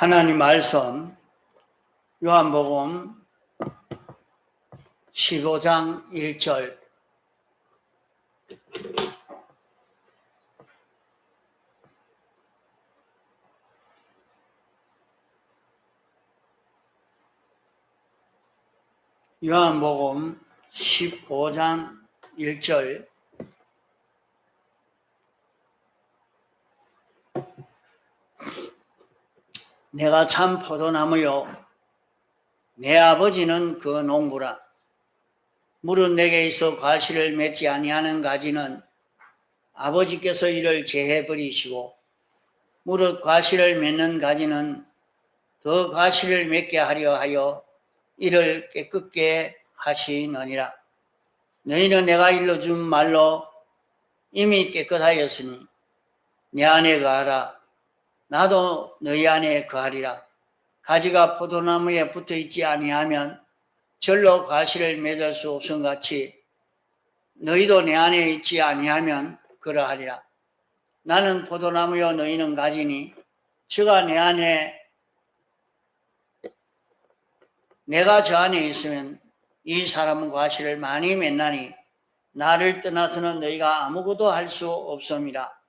하나님 말씀 요한복음 15장 1절 요한복음 15장 1절 내가 참 포도나무요 내 아버지는 그 농부라. 무릇 내게 있어 과실을 맺지 아니하는 가지는 아버지께서 이를 제해 버리시고 무릇 과실을 맺는 가지는 더 과실을 맺게 하려 하여 이를 깨끗게 하시느니라. 너희는 내가 일러준 말로 이미 깨끗하였으니 내 안에 거하라. 나도 너희 안에 거하리라. 가지가 포도나무에 붙어있지 아니하면 절로 과실을 맺을 수 없음 같이 너희도 내 안에 있지 아니하면 그러하리라. 나는 포도나무요 너희는 가지니 저가 내 안에 내가 저 안에 있으면 이 사람은 과실을 많이 맺나니 나를 떠나서는 너희가 아무것도 할 수 없음이라.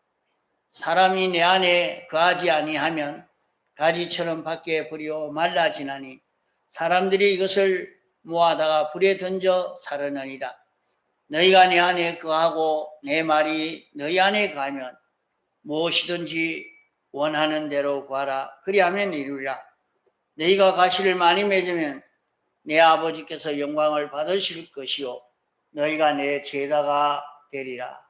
사람이 내 안에 거하지 아니하면 가지처럼 밖에 버려 말라지나니 사람들이 이것을 모아다가 불에 던져 사르느니라. 너희가 내 안에 거하고 내 말이 너희 안에 거하면 무엇이든지 원하는 대로 구하라. 그리하면 이루리라. 너희가 가시를 많이 맺으면 내 아버지께서 영광을 받으실 것이요 너희가 내 제자가 되리라.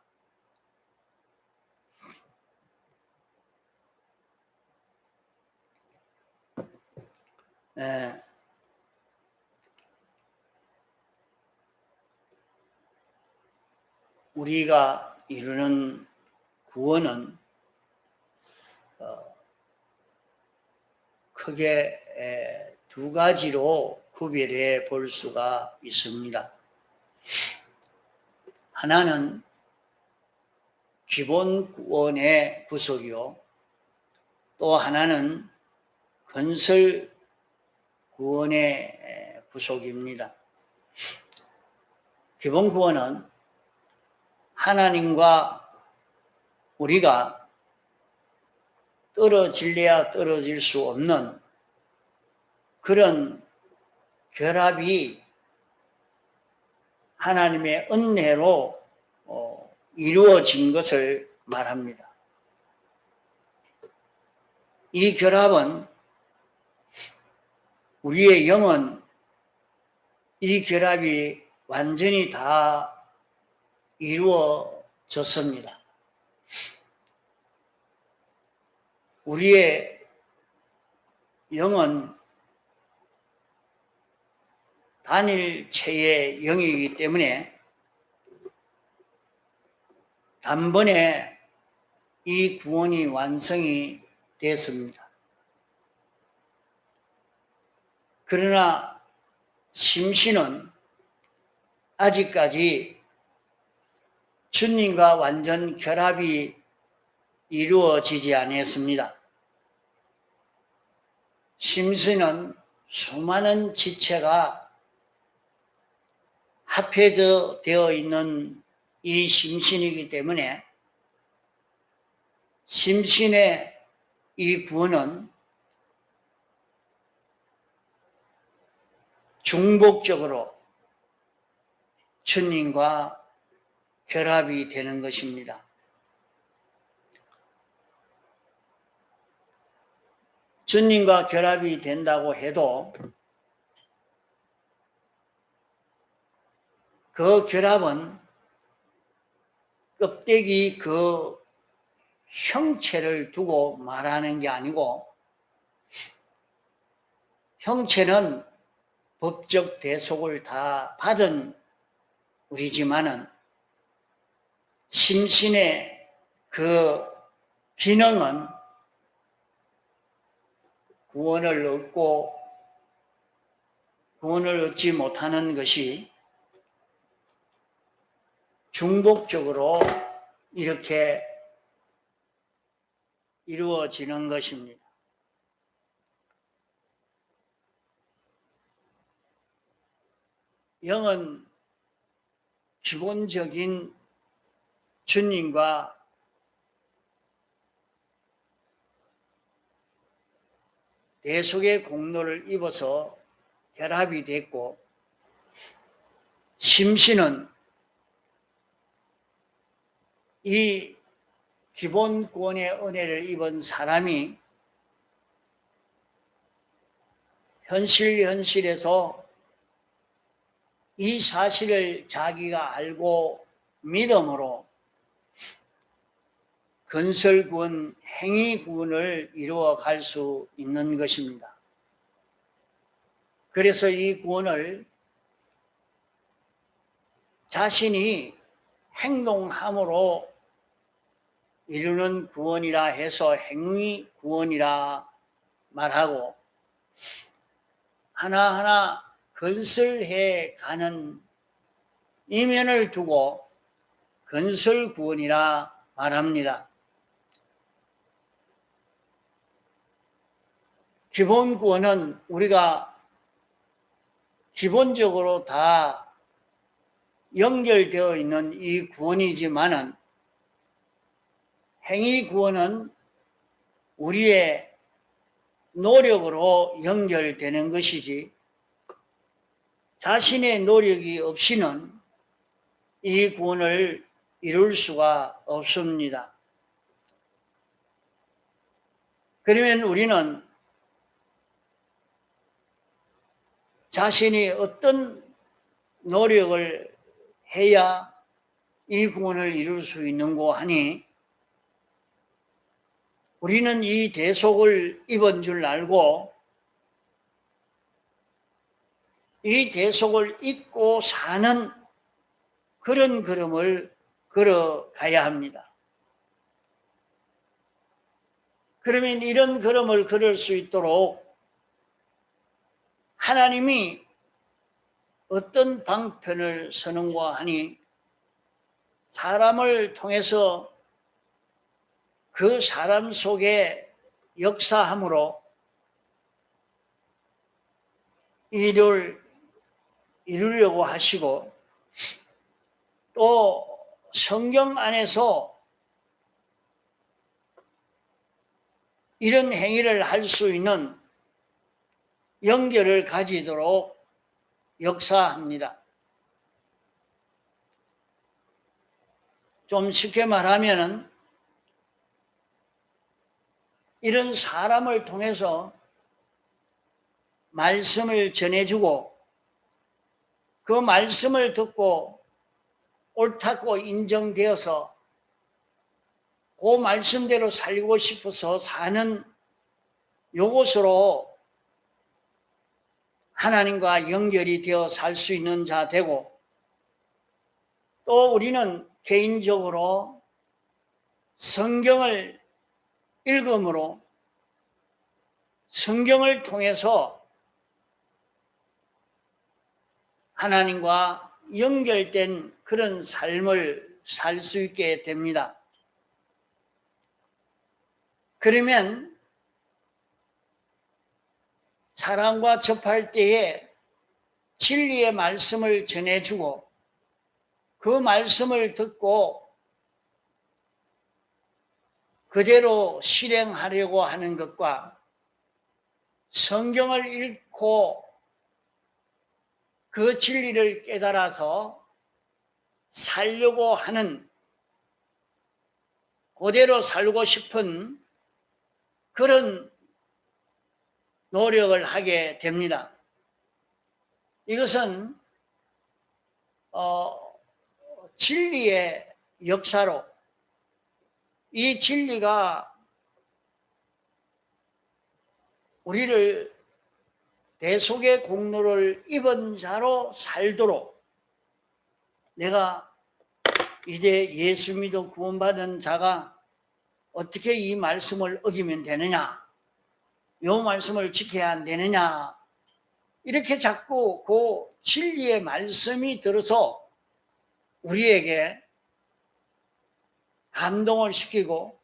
우리가 이루는 구원은 크게 두 가지로 구별해 볼 수가 있습니다. 하나는 기본 구원의 구속이요, 또 하나는 건설 구원의 구속입니다. 기본 구원은 하나님과 우리가 떨어질래야 떨어질 수 없는 그런 결합이 하나님의 은혜로 이루어진 것을 말합니다. 이 결합은 우리의 영은 이 결합이 완전히 다 이루어졌습니다. 우리의 영은 단일체의 영이기 때문에 단번에 이 구원이 완성이 됐습니다. 그러나 심신은 아직까지 주님과 완전 결합이 이루어지지 않았습니다. 심신은 수많은 지체가 합해져 되어 있는 이 심신이기 때문에 심신의 이 구원은 중복적으로 주님과 결합이 되는 것입니다. 주님과 결합이 된다고 해도 그 결합은 껍데기 그 형체를 두고 말하는 게 아니고, 형체는 법적 대속을 다 받은 우리지만은 심신의 그 기능은 구원을 얻고 구원을 얻지 못하는 것이 중복적으로 이렇게 이루어지는 것입니다. 영은 기본적인 주님과 대속의 공로를 입어서 결합이 됐고, 심신은 이 기본 구원의 은혜를 입은 사람이 현실에서 이 사실을 자기가 알고 믿음으로 건설구원, 행위구원을 이루어 갈 수 있는 것입니다. 그래서 이 구원을 자신이 행동함으로 이루는 구원이라 해서 행위구원이라 말하고, 하나하나 건설해 가는 이면을 두고 건설구원이라 말합니다. 기본구원은 우리가 기본적으로 다 연결되어 있는 이 구원이지만은, 행위구원은 우리의 노력으로 연결되는 것이지, 자신의 노력이 없이는 이 구원을 이룰 수가 없습니다. 그러면 우리는 자신이 어떤 노력을 해야 이 구원을 이룰 수 있는고 하니, 우리는 이 대속을 입은 줄 알고 이 대속을 입고 사는 그런 걸음을 걸어가야 합니다. 그러면 이런 걸음을 걸을 수 있도록 하나님이 어떤 방편을 서는가 하니, 사람을 통해서 그 사람 속에 역사함으로 일을 이루려고 하시고, 또 성경 안에서 이런 행위를 할 수 있는 연결을 가지도록 역사합니다. 좀 쉽게 말하면은, 이런 사람을 통해서 말씀을 전해주고 그 말씀을 듣고 옳다고 인정되어서 그 말씀대로 살고 싶어서 사는 요것으로 하나님과 연결이 되어 살 수 있는 자 되고, 또 우리는 개인적으로 성경을 읽음으로 성경을 통해서 하나님과 연결된 그런 삶을 살 수 있게 됩니다. 그러면 사람과 접할 때에 진리의 말씀을 전해주고 그 말씀을 듣고 그대로 실행하려고 하는 것과, 성경을 읽고 그 진리를 깨달아서 살려고 하는, 그대로 살고 싶은 그런 노력을 하게 됩니다. 이것은 진리의 역사로, 이 진리가 우리를 대속의 공로를 입은 자로 살도록, 내가 이제 예수 믿어 구원받은 자가 어떻게 이 말씀을 어기면 되느냐, 이 말씀을 지켜야 안 되느냐, 이렇게 자꾸 그 진리의 말씀이 들어서 우리에게 감동을 시키고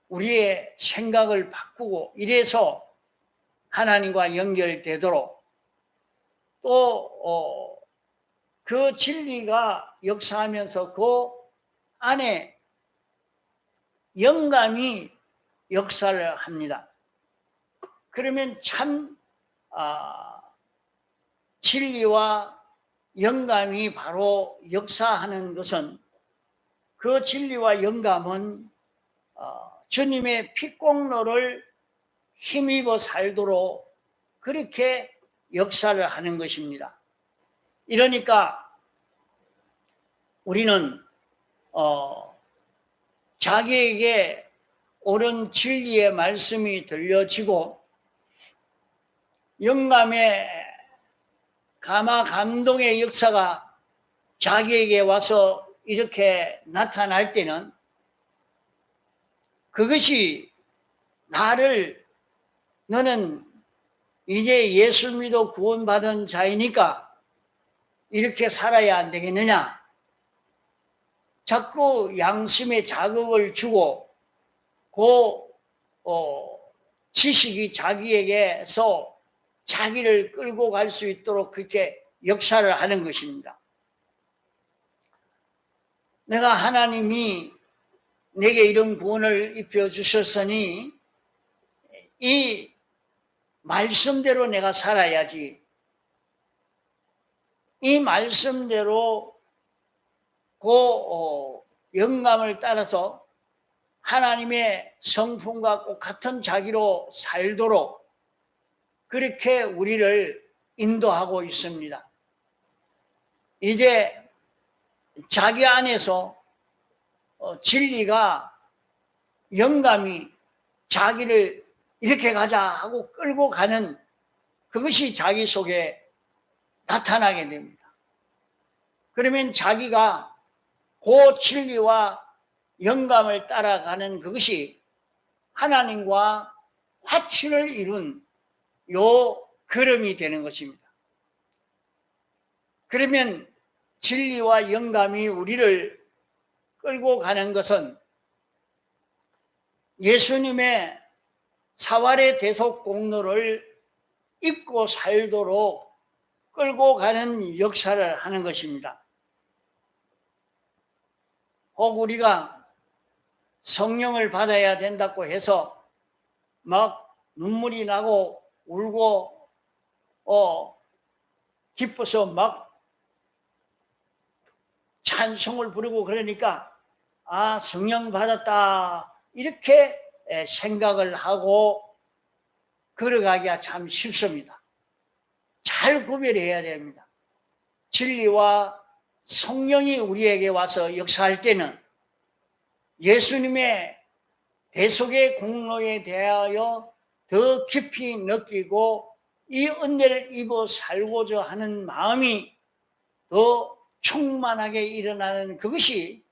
우리의 생각을 바꾸고, 이래서 하나님과 연결되도록, 또 그 진리가 역사하면서 그 안에 영감이 역사를 합니다. 그러면 참 진리와 영감이 바로 역사하는 것은, 그 진리와 영감은 주님의 피공로를 힘입어 살도록 그렇게 역사를 하는 것입니다. 이러니까 우리는 자기에게 옳은 진리의 말씀이 들려지고 영감의 감동의 역사가 자기에게 와서 이렇게 나타날 때는 그것이 나를, 너는 이제 예수 믿어 구원받은 자이니까 이렇게 살아야 안 되겠느냐, 자꾸 양심의 자극을 주고 그 지식이 자기에게서 자기를 끌고 갈 수 있도록 그렇게 역사를 하는 것입니다. 내가 하나님이 내게 이런 구원을 입혀주셨으니 이 말씀대로 내가 살아야지, 이 말씀대로 그 영감을 따라서 하나님의 성품과 꼭 같은 자기로 살도록 그렇게 우리를 인도하고 있습니다. 이제 자기 안에서 진리가, 영감이 자기를 이렇게 가자 하고 끌고 가는 그것이 자기 속에 나타나게 됩니다. 그러면 자기가 그 진리와 영감을 따라가는 그것이 하나님과 화친을 이룬 요 걸음이 되는 것입니다. 그러면 진리와 영감이 우리를 끌고 가는 것은 예수님의 사활의 대속 공로를 입고 살도록 끌고 가는 역사를 하는 것입니다. 혹 우리가 성령을 받아야 된다고 해서 막 눈물이 나고 울고 기뻐서 막 찬송을 부르고 그러니까 성령 받았다 이렇게 생각을 하고 걸어가기가 참 쉽습니다. 잘 구별해야 됩니다. 진리와 성령이 우리에게 와서 역사할 때는 예수님의 대속의 공로에 대하여 더 깊이 느끼고 이 은혜를 입어 살고자 하는 마음이 더 충만하게 일어나는 그것이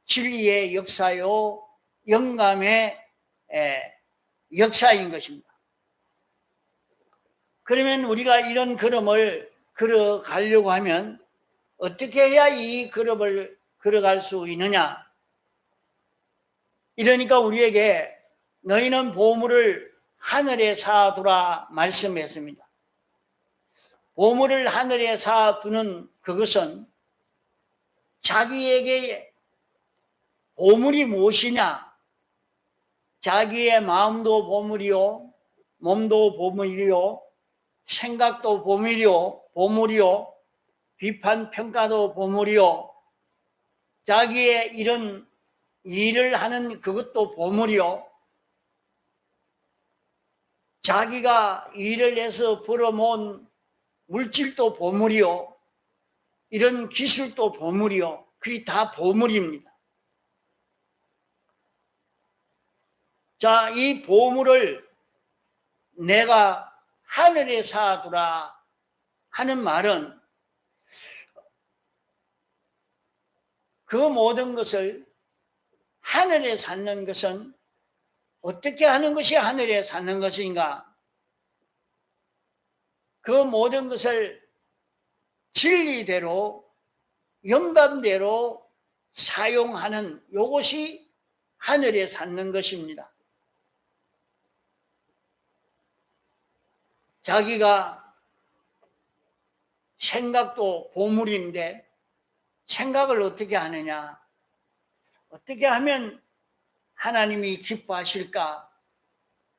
진리의 역사요, 영감의 역사인 것입니다. 그러면 우리가 이런 걸음을 걸어가려고 하면 어떻게 해야 이 걸음을 걸어갈 수 있느냐? 이러니까 우리에게 너희는 보물을 하늘에 쌓아두라 말씀했습니다. 보물을 하늘에 쌓아두는 그것은 자기에게 보물이 무엇이냐? 자기의 마음도 보물이요, 몸도 보물이요, 생각도 보물이요, 비판 평가도 보물이요, 자기의 이런 일을 하는 그것도 보물이요, 자기가 일을 해서 벌어모은 물질도 보물이요, 이런 기술도 보물이요, 그게 다 보물입니다. 자, 이 보물을 내가 하늘에 쌓아두라 하는 말은 그 모든 것을 하늘에 쌓는 것은 어떻게 하는 것이 하늘에 쌓는 것인가? 그 모든 것을 진리대로, 영감대로 사용하는 이것이 하늘에 쌓는 것입니다. 자기가 생각도 보물인데 생각을 어떻게 하느냐? 어떻게 하면 하나님이 기뻐하실까?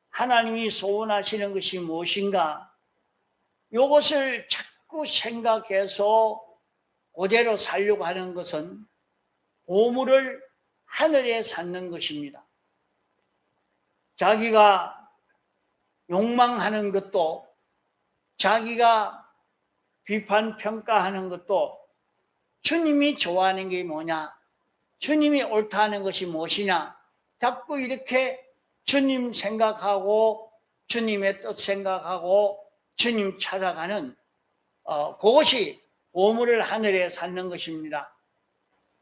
하나님이 소원하시는 것이 무엇인가? 이것을 자꾸 생각해서 그대로 살려고 하는 것은 보물을 하늘에 쌓는 것입니다. 자기가 욕망하는 것도, 자기가 비판 평가하는 것도 주님이 좋아하는 게 뭐냐, 주님이 옳다는 것이 무엇이냐, 자꾸 이렇게 주님 생각하고 주님의 뜻 생각하고 주님 찾아가는 그것이 보물을 하늘에 쌓는 것입니다.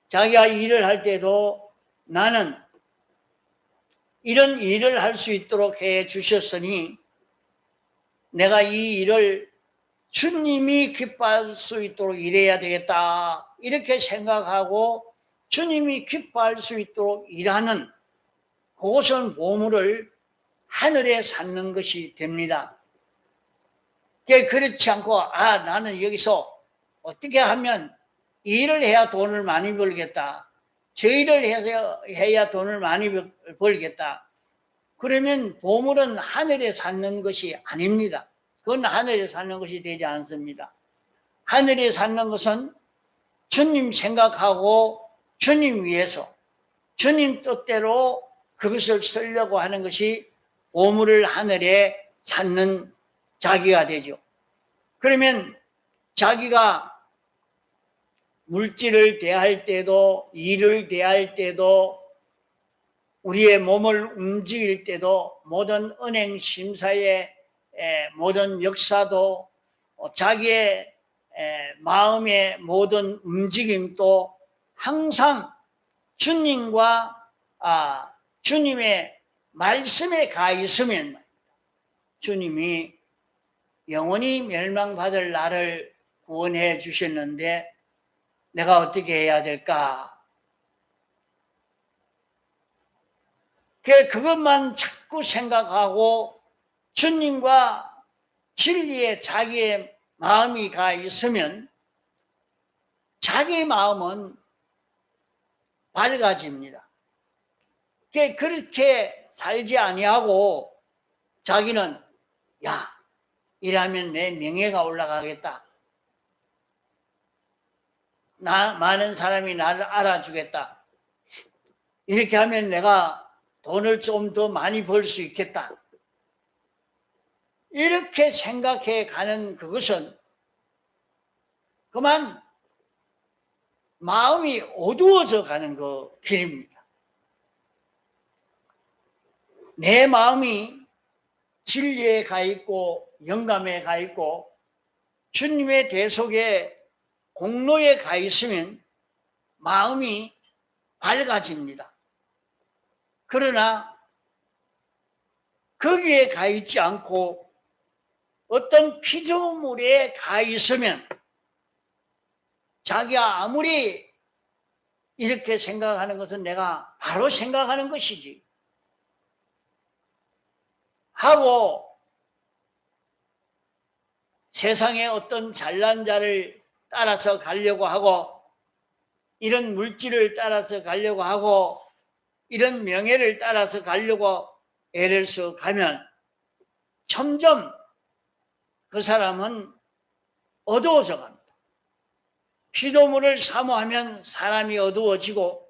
자기가 일을 할 때도 나는 이런 일을 할 수 있도록 해 주셨으니 내가 이 일을 주님이 기뻐할 수 있도록 일해야 되겠다, 이렇게 생각하고 주님이 기뻐할 수 있도록 일하는 그것은 보물을 하늘에 쌓는 것이 됩니다. 그렇지 않고 나는 여기서 어떻게 하면 이 일을 해야 돈을 많이 벌겠다, 저 일을 해야 돈을 많이 벌겠다, 그러면 보물은 하늘에 쌓는 것이 아닙니다. 그건 하늘에 쌓는 것이 되지 않습니다. 하늘에 쌓는 것은 주님 생각하고 주님 위해서 주님 뜻대로 그것을 쓰려고 하는 것이 보물을 하늘에 쌓는 자기가 되죠. 그러면 자기가 물질을 대할 때도, 일을 대할 때도, 우리의 몸을 움직일 때도, 모든 은행 심사의 모든 역사도, 자기의 마음의 모든 움직임도 항상 주님과 주님의 말씀에 가 있으면 주님이 영원히 멸망받을 나를 구원해 주셨는데 내가 어떻게 해야 될까? 그것만 자꾸 생각하고 주님과 진리에 자기의 마음이 가 있으면 자기의 마음은 밝아집니다. 그렇게 살지 아니하고 자기는 이러면 내 명예가 올라가겠다, 많은 사람이 나를 알아주겠다, 이렇게 하면 내가 돈을 좀 더 많이 벌 수 있겠다, 이렇게 생각해 가는 그것은 그만 마음이 어두워져 가는 그 길입니다. 내 마음이 진리에 가 있고 영감에 가 있고 주님의 대속에 공로에 가 있으면 마음이 밝아집니다. 그러나 거기에 가 있지 않고 어떤 피조물에 가 있으면 자기가 아무리 이렇게 생각하는 것은 내가 바로 생각하는 것이지 하고 세상의 어떤 잘난 자를 따라서 가려고 하고 이런 물질을 따라서 가려고 하고 이런 명예를 따라서 가려고 애를 써 가면 점점 그 사람은 어두워져 갑니다. 피조물을 사모하면 사람이 어두워지고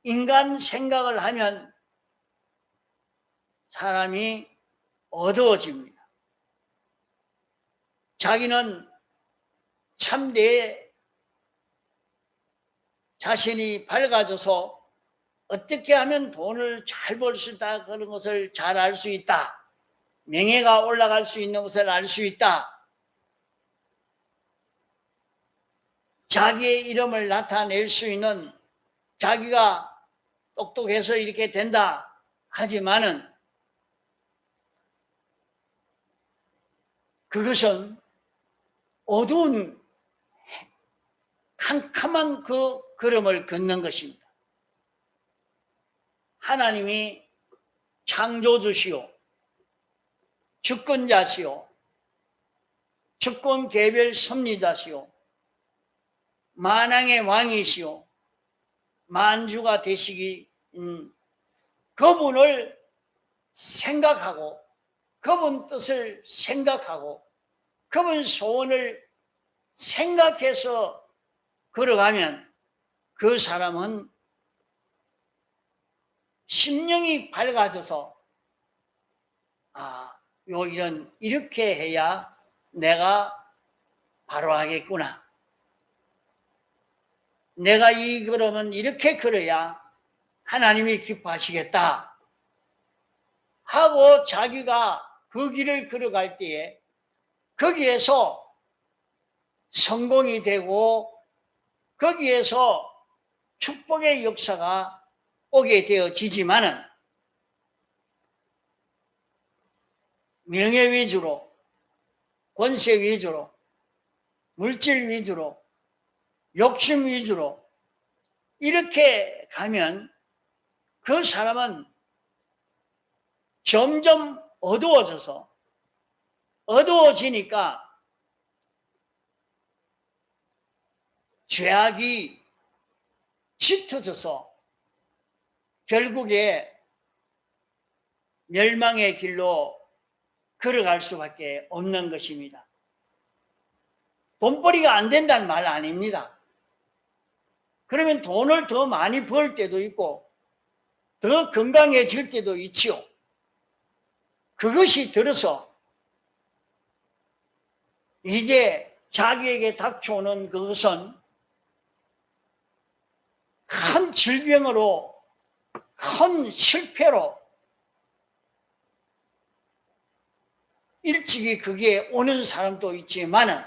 인간 생각을 하면 사람이 어두워집니다. 자기는 참 내 자신이 밝아져서 어떻게 하면 돈을 잘 벌 수 있다, 그런 것을 잘 알 수 있다, 명예가 올라갈 수 있는 것을 알 수 있다, 자기의 이름을 나타낼 수 있는, 자기가 똑똑해서 이렇게 된다 하지만은 그것은 어두운 캄캄한 그 걸음을 걷는 것입니다. 하나님이 창조주시오, 주권자시오, 주권 개별 섭리자시오. 만왕의 왕이시오. 만주가 되시기 그분을 생각하고 그분 뜻을 생각하고 그분 소원을 생각해서 걸어가면 그 사람은 심령이 밝아져서 요 일은 이렇게 해야 내가 바로 하겠구나. 내가 이 걸음은 이렇게 걸어야 하나님이 기뻐하시겠다 하고 자기가 그 길을 걸어갈 때에 거기에서 성공이 되고 거기에서 축복의 역사가 오게 되어지지만은 명예 위주로, 권세 위주로, 물질 위주로, 욕심 위주로 이렇게 가면 그 사람은 점점 어두워지니까 죄악이 짙어져서 결국에 멸망의 길로 걸어갈 수밖에 없는 것입니다. 돈벌이가 안 된다는 말 아닙니다. 그러면 돈을 더 많이 벌 때도 있고 더 건강해질 때도 있지요. 그것이 들어서 이제 자기에게 닥쳐오는 그것은 큰 질병으로, 큰 실패로 일찍이 그게 오는 사람도 있지만은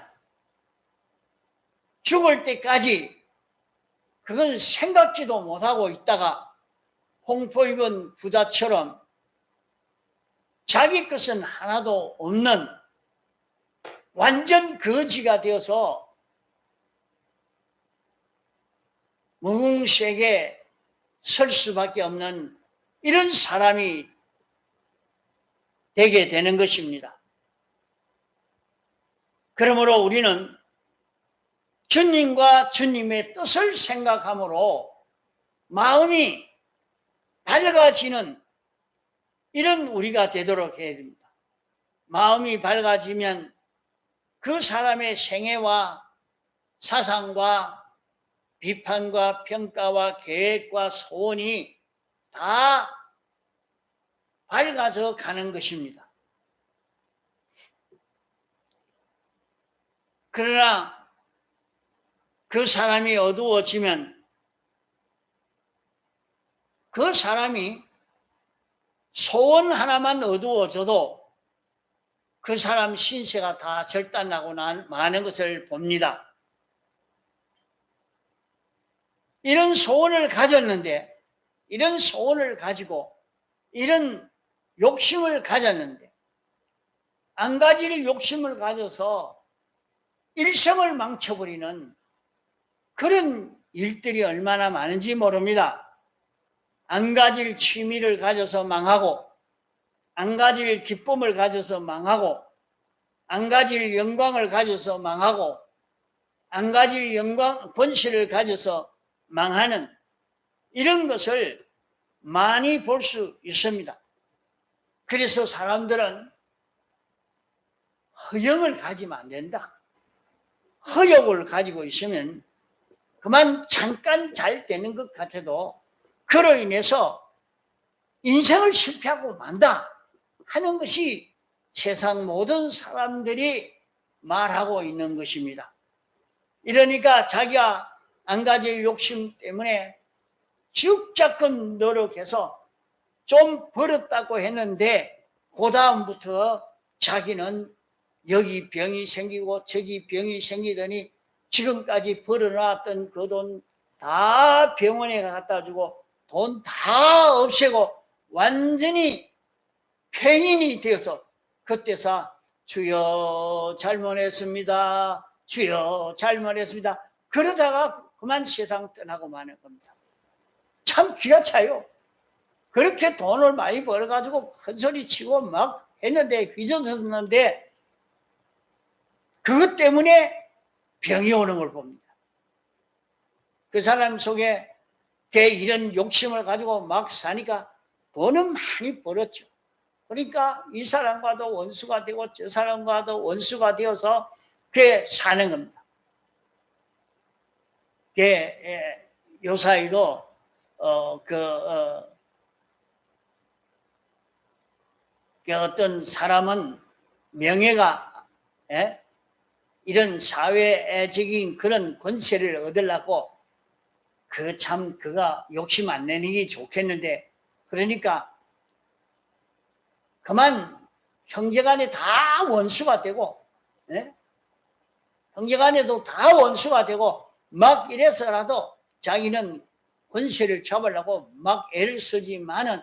죽을 때까지 그건 생각지도 못하고 있다가 홍포 입은 부자처럼 자기 것은 하나도 없는 완전 거지가 되어서 무궁색에 설 수밖에 없는 이런 사람이 되게 되는 것입니다. 그러므로 우리는 주님과 주님의 뜻을 생각함으로 마음이 밝아지는 이런 우리가 되도록 해야 됩니다. 마음이 밝아지면 그 사람의 생애와 사상과 비판과 평가와 계획과 소원이 다 밝아져 가는 것입니다. 그러나 그 사람이 어두워지면 그 사람이 소원 하나만 어두워져도 그 사람 신세가 다 절단나고 마는 것을 봅니다. 이런 소원을 가졌는데, 이런 소원을 가지고 이런 욕심을 가졌는데 안 가질 욕심을 가져서 일생을 망쳐버리는 그런 일들이 얼마나 많은지 모릅니다. 안 가질 취미를 가져서 망하고 안 가질 기쁨을 가져서 망하고 안 가질 영광을 가져서 망하고 안 가질 권세를 가져서 망하는 이런 것을 많이 볼 수 있습니다. 그래서 사람들은 허영을 가지면 안 된다. 허욕을 가지고 있으면 그만 잠깐 잘 되는 것 같아도 그로 인해서 인생을 실패하고 만다 하는 것이 세상 모든 사람들이 말하고 있는 것입니다. 이러니까 자기가 안 가질 욕심 때문에 죽자건 노력해서 좀 벌었다고 했는데 그 다음부터 자기는 여기 병이 생기고 저기 병이 생기더니 지금까지 벌어놨던 그 돈 다 병원에 갖다 주고 돈 다 없애고 완전히 폐인이 되어서 그때서 주여 잘못했습니다. 주여 잘못했습니다. 그러다가 그만 세상 떠나고 마는 겁니다. 참 기가 차요. 그렇게 돈을 많이 벌어가지고 큰소리 치고 막 했는데 휘저었는데 그것 때문에 병이 오는 걸 봅니다. 그 사람 속에 이런 욕심을 가지고 막 사니까 돈은 많이 벌었죠. 그러니까 이 사람과도 원수가 되고 저 사람과도 원수가 되어서 그게 사는 겁니다. 요사이도 어떤 사람은 명예가 이런 사회적인 그런 권세를 얻으려고 그가 욕심 안 내는 게 좋겠는데, 그러니까 그만 형제간에 다 원수가 되고, 형제간에도 다 원수가 되고 막 이래서라도 자기는 권세를 잡으려고 막 애를 쓰지만은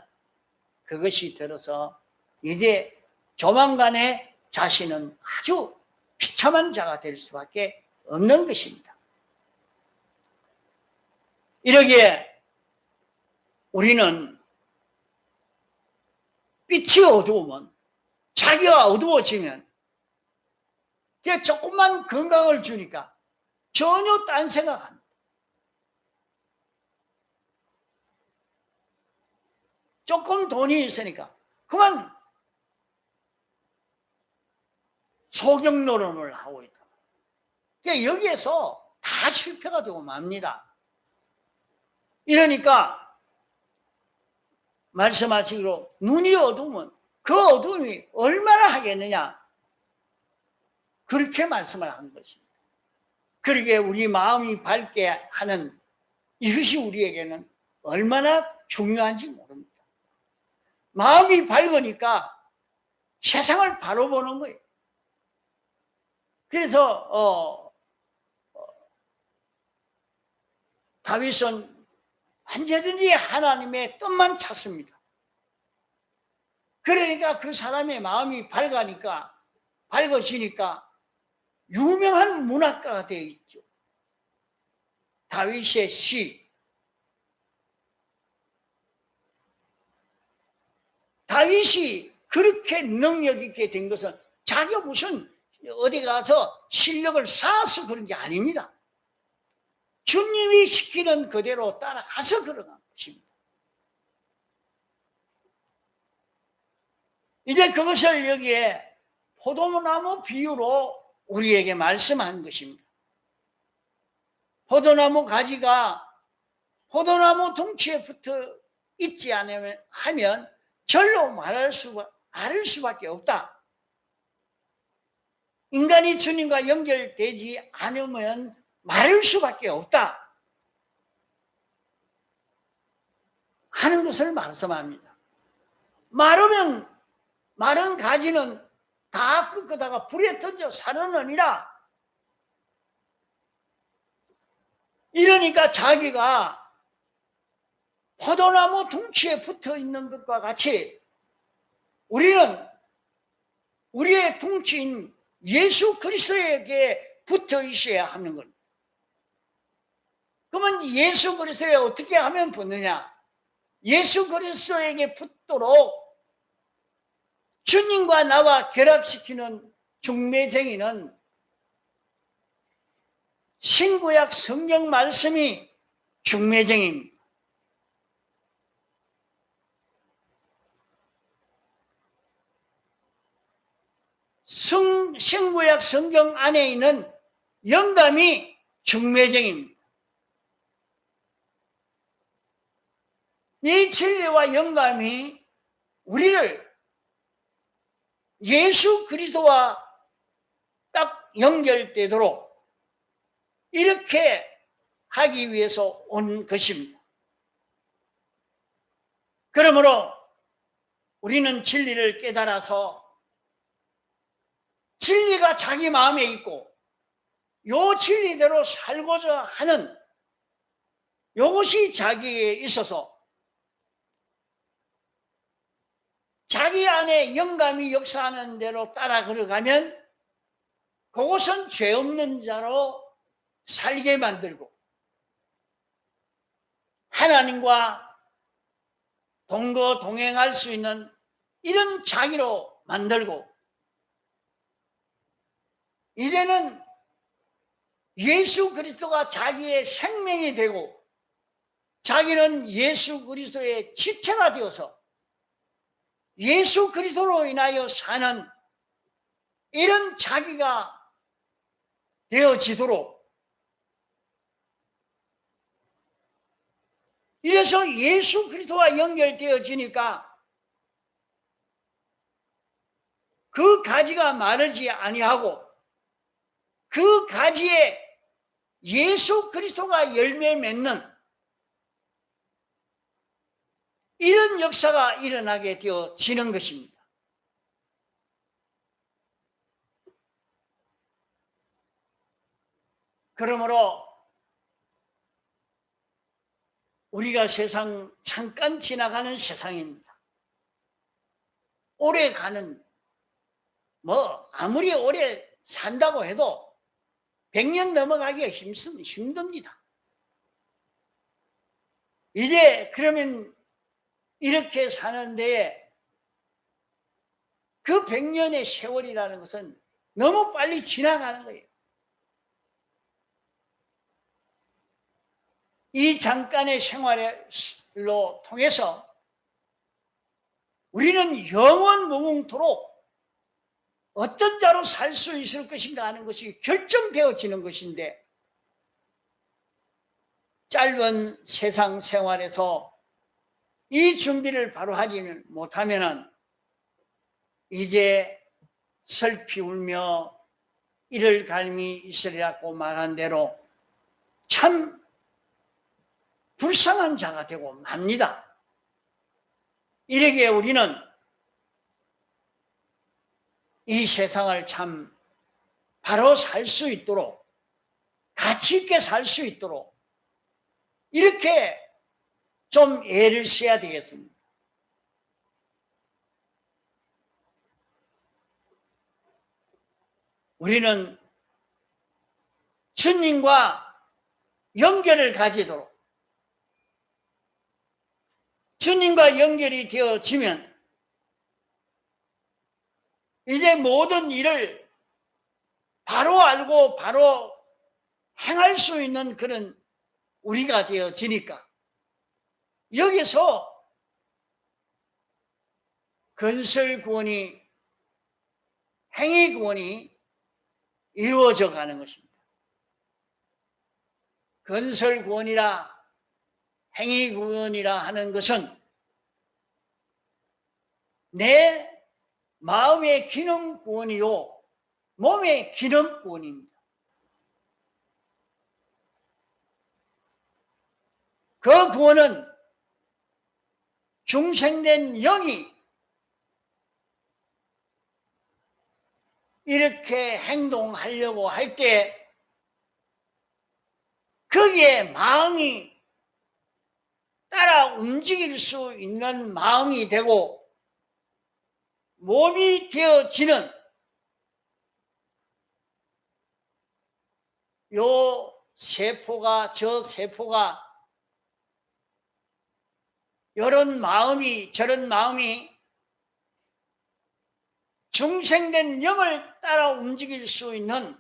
그것이 들어서 이제 조만간에 자신은 아주 비참한 자가 될 수밖에 없는 것입니다. 이러기에 우리는 빛이 어두우면, 자기가 어두워지면 조금만 건강을 주니까 전혀 딴 생각합니다. 조금 돈이 있으니까 그만 소경 노름을 하고 있다. 여기에서 다 실패가 되고 맙니다. 이러니까 말씀하시기로 눈이 어두우면 그 어두움이 얼마나 하겠느냐, 그렇게 말씀을 한 것입니다. 그러기에 우리 마음이 밝게 하는 이것이 우리에게는 얼마나 중요한지 모릅니다. 마음이 밝으니까 세상을 바로 보는 거예요. 그래서 다윗은 언제든지 하나님의 뜻만 찾습니다. 그러니까 그 사람의 마음이 밝아지니까 유명한 문학가가 되어 있죠. 다윗의 시. 다윗이 그렇게 능력 있게 된 것은 자기가 무슨 어디 가서 실력을 쌓아서 그런 게 아닙니다. 주님이 시키는 그대로 따라가서 걸어간 것입니다. 이제 그것을 여기에 포도나무 비유로 우리에게 말씀한 것입니다. 포도나무 가지가 포도나무 둥치에 붙어 있지 않으면 하면 절로 마를 수밖에 없다. 인간이 주님과 연결되지 않으면 마를 수밖에 없다 하는 것을 말씀합니다. 마른 가지는 다 꺾다가 불에 던져 살아느니라. 이러니까 자기가 포도나무 둥치에 붙어 있는 것과 같이 우리는 우리의 둥치인 예수 그리스도에게 붙어 있어야 하는 겁니다. 그러면 예수 그리스도에 어떻게 하면 붙느냐? 예수 그리스도에게 붙도록 주님과 나와 결합시키는 중매쟁이는 신구약 성경 말씀이 중매쟁이입니다. 신구약 성경 안에 있는 영감이 중매쟁이입니다. 이 진리와 영감이 우리를 예수 그리스도와 딱 연결되도록 이렇게 하기 위해서 온 것입니다. 그러므로 우리는 진리를 깨달아서 진리가 자기 마음에 있고 요 진리대로 살고자 하는 요것이 자기에 있어서 자기 안에 영감이 역사하는 대로 따라 걸어가면 그것은 죄 없는 자로 살게 만들고 하나님과 동행할 수 있는 이런 자기로 만들고 이제는 예수 그리스도가 자기의 생명이 되고 자기는 예수 그리스도의 지체가 되어서 예수 그리스도로 인하여 사는 이런 자기가 되어지도록, 이래서 예수 그리스도와 연결되어지니까 그 가지가 마르지 아니하고 그 가지에 예수 그리스도가 열매 맺는 이런 역사가 일어나게 되어지는 것입니다. 그러므로 우리가 세상 잠깐 지나가는 세상입니다. 오래 가는, 아무리 오래 산다고 해도 100년 넘어가기가 힘듭니다. 이제 그러면 이렇게 사는데 그 100년의 세월이라는 것은 너무 빨리 지나가는 거예요. 이 잠깐의 생활로 통해서 우리는 영원 무궁토록 어떤 자로 살 수 있을 것인가 하는 것이 결정되어지는 것인데, 짧은 세상 생활에서 이 준비를 바로 하지는 못하면은 이제 슬피 울며 이를 갈미 있으리라고 말한 대로 참 불쌍한 자가 되고 맙니다. 이러기에 우리는 이 세상을 참 바로 살 수 있도록, 가치 있게 살 수 있도록 이렇게 좀 애를 써야 되겠습니다. 우리는 주님과 연결을 가지도록, 주님과 연결이 되어지면 이제 모든 일을 바로 알고 바로 행할 수 있는 그런 우리가 되어지니까 여기서 건설 구원이, 행위 구원이 이루어져 가는 것입니다. 건설 구원이라 행위 구원이라 하는 것은 내 마음의 기능 구원이요 몸의 기능 구원입니다. 그 구원은 중생된 영이 이렇게 행동하려고 할 때 거기에 마음이 따라 움직일 수 있는 마음이 되고 몸이 되어지는 요 세포가, 저 세포가 이런 마음이, 저런 마음이 중생된 영을 따라 움직일 수 있는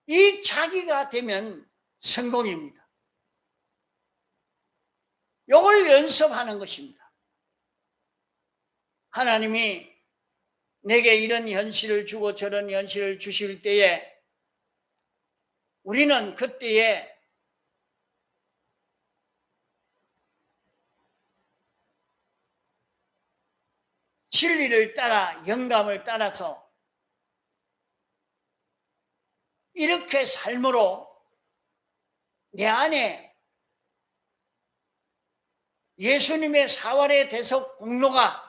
이 자기가 되면 성공입니다. 이걸 연습하는 것입니다. 하나님이 내게 이런 현실을 주고 저런 현실을 주실 때에 우리는 그때에 진리를 따라, 영감을 따라서 이렇게 삶으로 내 안에 예수님의 사활의 대속 공로가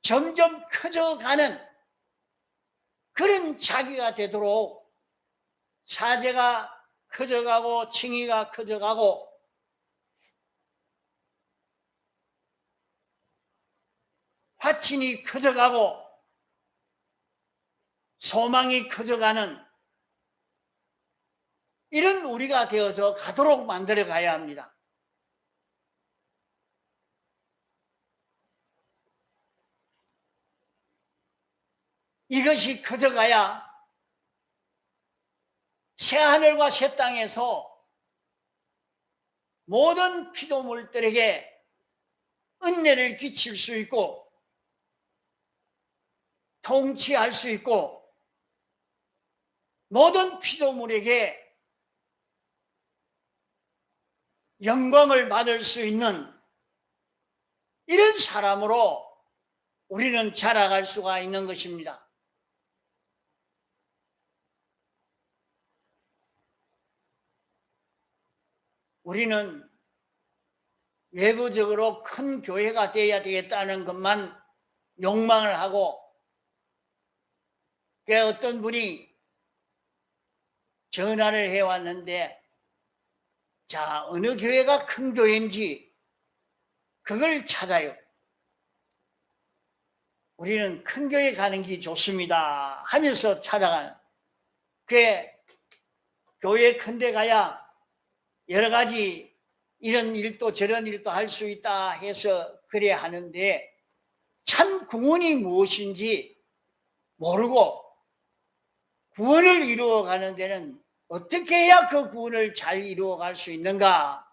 점점 커져가는 그런 자기가 되도록 사제가 커져가고 칭의가 커져가고 화친이 커져가고 소망이 커져가는 이런 우리가 되어서 가도록 만들어 가야 합니다. 이것이 커져가야 새하늘과 새 땅에서 모든 피조물들에게 은혜를 끼칠 수 있고 통치할 수 있고 모든 피조물에게 영광을 받을 수 있는 이런 사람으로 우리는 자라갈 수가 있는 것입니다. 우리는 외부적으로 큰 교회가 되어야 되겠다는 것만 욕망을 하고, 어떤 분이 전화를 해왔는데, 자, 어느 교회가 큰 교회인지 그걸 찾아요. 우리는 큰 교회 가는 게 좋습니다 하면서 찾아가는, 교회 큰 데 가야 여러 가지 이런 일도 저런 일도 할 수 있다 해서 그래 하는데, 참 구원이 무엇인지 모르고 구원을 이루어가는 데는 어떻게 해야 그 구원을 잘 이루어갈 수 있는가,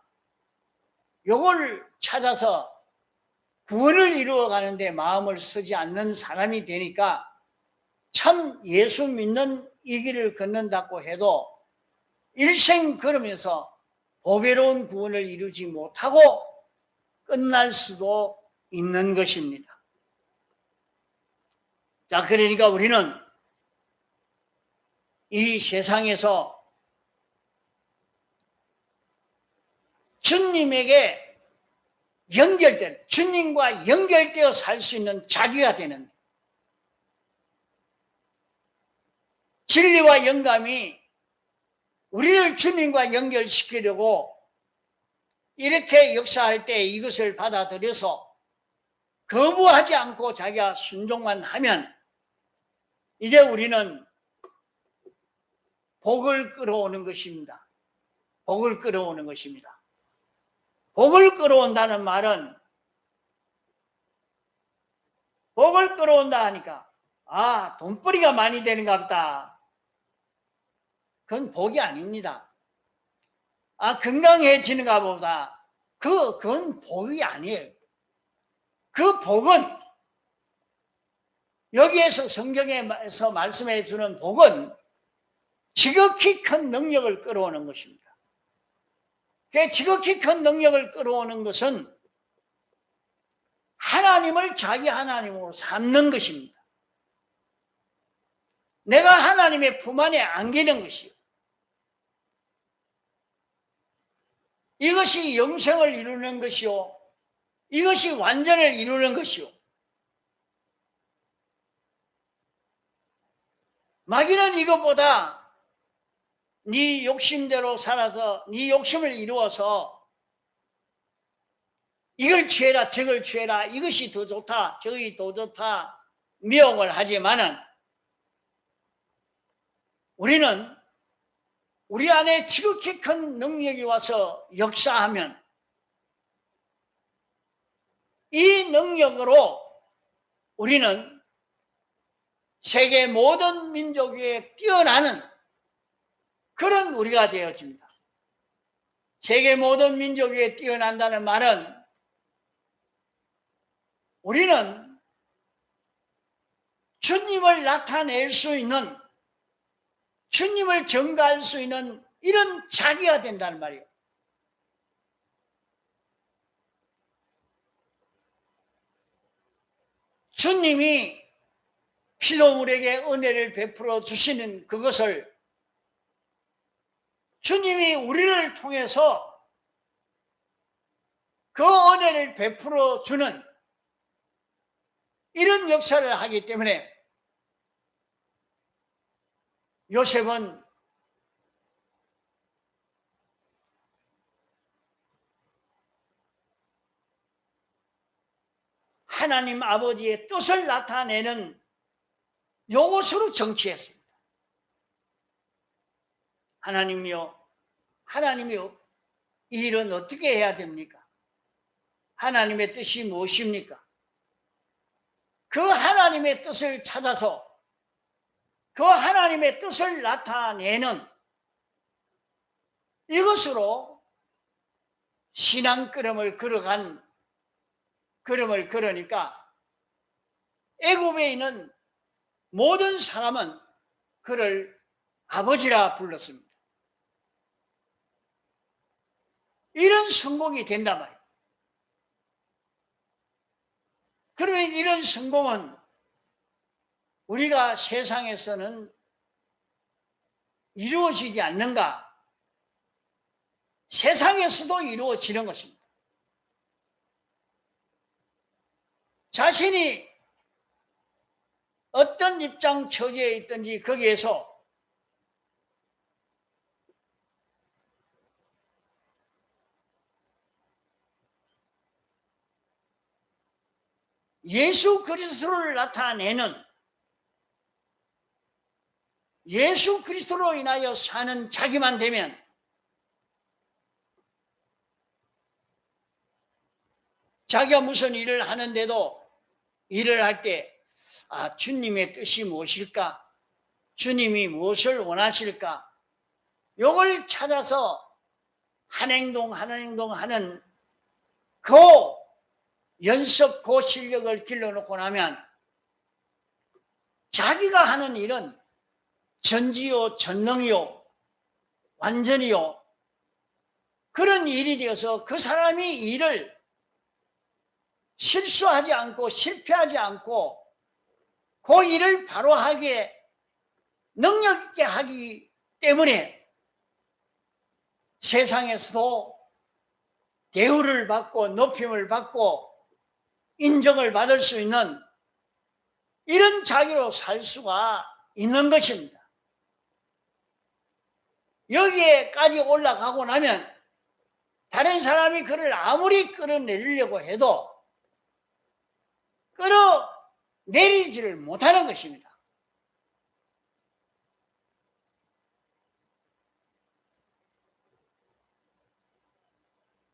요걸 찾아서 구원을 이루어가는 데 마음을 쓰지 않는 사람이 되니까 참 예수 믿는 이 길을 걷는다고 해도 일생 걸으면서 보배로운 구원을 이루지 못하고 끝날 수도 있는 것입니다. 자, 그러니까 우리는 이 세상에서 주님에게 주님과 연결되어 살 수 있는 자기가 되는, 진리와 영감이 우리를 주님과 연결시키려고 이렇게 역사할 때 이것을 받아들여서 거부하지 않고 자기가 순종만 하면 이제 우리는 복을 끌어오는 것입니다. 복을 끌어오는 것입니다. 복을 끌어온다는 말은, 복을 끌어온다 하니까 돈벌이가 많이 되는가 보다. 그건 복이 아닙니다. 건강해지는가 보다. 그건 복이 아니에요. 그 복은, 여기에서 성경에서 말씀해 주는 복은 지극히 큰 능력을 끌어오는 것입니다. 그 지극히 큰 능력을 끌어오는 것은 하나님을 자기 하나님으로 삼는 것입니다. 내가 하나님의 품 안에 안기는 것이요, 이것이 영생을 이루는 것이요, 이것이 완전을 이루는 것이요. 마귀는 이것보다 네 욕심대로 살아서 네 욕심을 이루어서 이걸 취해라 저걸 취해라, 이것이 더 좋다 저것이 더 좋다 미혹을 하지만은, 우리는 우리 안에 지극히 큰 능력이 와서 역사하면 이 능력으로 우리는 세계 모든 민족 위에 뛰어나는 그런 우리가 되어집니다. 세계 모든 민족 위에 뛰어난다는 말은 우리는 주님을 나타낼 수 있는, 주님을 증거할 수 있는 이런 자기가 된다는 말이에요. 주님이 피조물에게 은혜를 베풀어 주시는 그것을 주님이 우리를 통해서 그 은혜를 베풀어 주는 이런 역사를 하기 때문에 요셉은 하나님 아버지의 뜻을 나타내는 요것으로 정치했습니다. 하나님이요, 이 일은 어떻게 해야 됩니까? 하나님의 뜻이 무엇입니까? 그 하나님의 뜻을 찾아서 그 하나님의 뜻을 나타내는 이것으로 신앙 걸음을 걸으니까 애굽에 있는 모든 사람은 그를 아버지라 불렀습니다. 이런 성공이 된단 말이에요. 그러면 이런 성공은 우리가 세상에서는 이루어지지 않는가? 세상에서도 이루어지는 것입니다. 자신이 어떤 입장 처지에 있든지 거기에서 예수 그리스도를 나타내는, 예수 그리스도로 인하여 사는 자기만 되면 자기가 무슨 일을 하는데도 일을 할 때 주님의 뜻이 무엇일까? 주님이 무엇을 원하실까? 이걸 찾아서 한 행동 하는 그 연습, 그 실력을 길러놓고 나면 자기가 하는 일은 전지요, 전능이요, 완전히요, 그런 일이 되어서 그 사람이 일을 실수하지 않고 실패하지 않고 그 일을 바로 하게 능력 있게 하기 때문에 세상에서도 대우를 받고 높임을 받고 인정을 받을 수 있는 이런 자기로 살 수가 있는 것입니다. 여기에까지 올라가고 나면 다른 사람이 그를 아무리 끌어내리려고 해도 끌어내리지를 못하는 것입니다.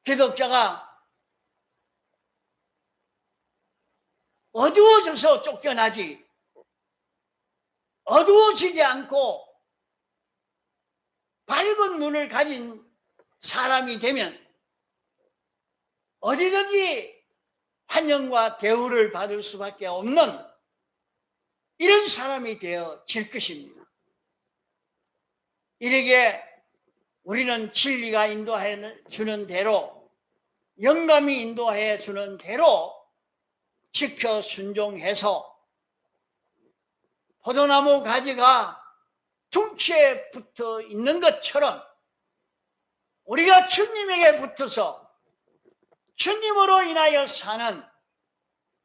기독자가 어두워져서 쫓겨나지, 어두워지지 않고 밝은 눈을 가진 사람이 되면 어디든지 환영과 대우를 받을 수밖에 없는 이런 사람이 되어질 것입니다. 이렇게 우리는 진리가 인도해 주는 대로, 영감이 인도해 주는 대로 지켜 순종해서 포도나무 가지가 둥치에 붙어 있는 것처럼 우리가 주님에게 붙어서 주님으로 인하여 사는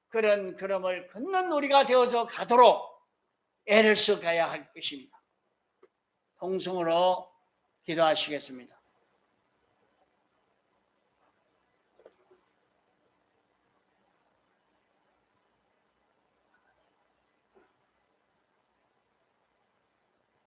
그런 걸음을 걷는 우리가 되어서 가도록 애를 써 가야 할 것입니다. 통성으로 기도하시겠습니다.